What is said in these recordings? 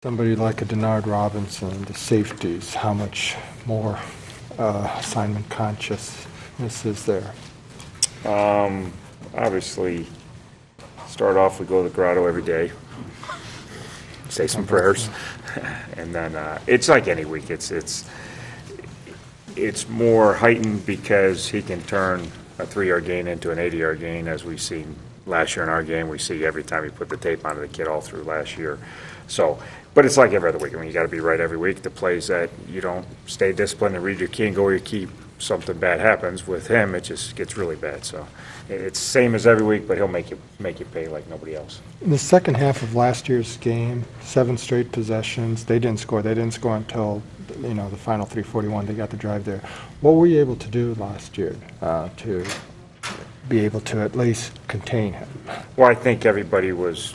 Somebody like a Denard Robinson, the safeties, how much more assignment consciousness is there? Obviously, start off, we go to the grotto every day, say some prayers, and then it's like any week. It's more heightened because he can turn a 3-yard gain into an 80-yard gain, as we've seen last year in our game. We see every time he put the tape onto the kid all through last year. So, but it's like every other week. I mean, you got to be right every week. The plays that you don't stay disciplined and read your key and go where you keep, something bad happens. With him, it just gets really bad. So it's same as every week, but he'll make you pay like nobody else. In the second half of last year's game, 7 straight possessions. They didn't score. They didn't score until the final 3:41. They got the drive there. What were you able to do last year to be able to at least contain him? Well, I think everybody was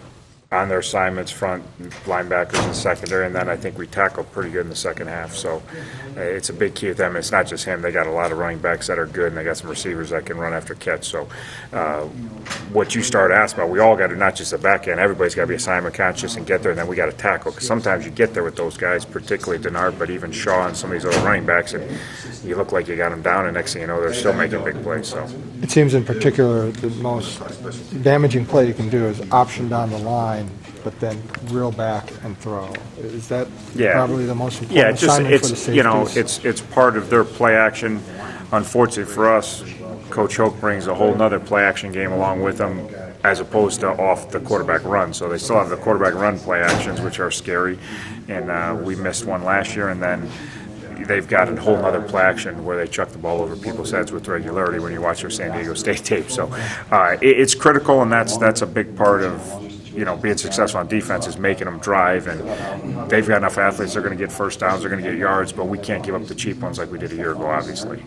on their assignments, front linebackers and secondary, and then I think we tackled pretty good in the second half. So it's a big key with them. It's not just him. They got a lot of running backs that are good, and they got some receivers that can run after catch. So what you started asking about, we all got to, not just the back end, everybody's got to be assignment conscious and get there, and then we got to tackle. Because sometimes you get there with those guys, particularly Denard, but even Shaw and some of these other running backs, and you look like you got them down, and next thing you know, they're still making big plays. So it seems in particular the most damaging play you can do is option down the line, but then reel back and throw. Is that probably the most important assignment for the safeties? It's part of their play action. Unfortunately for us, Coach Hoke brings a whole nother play action game along with them, as opposed to off the quarterback run. So they still have the quarterback run play actions, which are scary, and we missed one last year, and then they've got a whole other play action where they chuck the ball over people's heads with regularity when you watch their San Diego State tape. So it's critical, and that's a big part of being successful on defense, is making them drive, and they've got enough athletes. They're going to get first downs, they're going to get yards, but we can't give up the cheap ones like we did a year ago, obviously.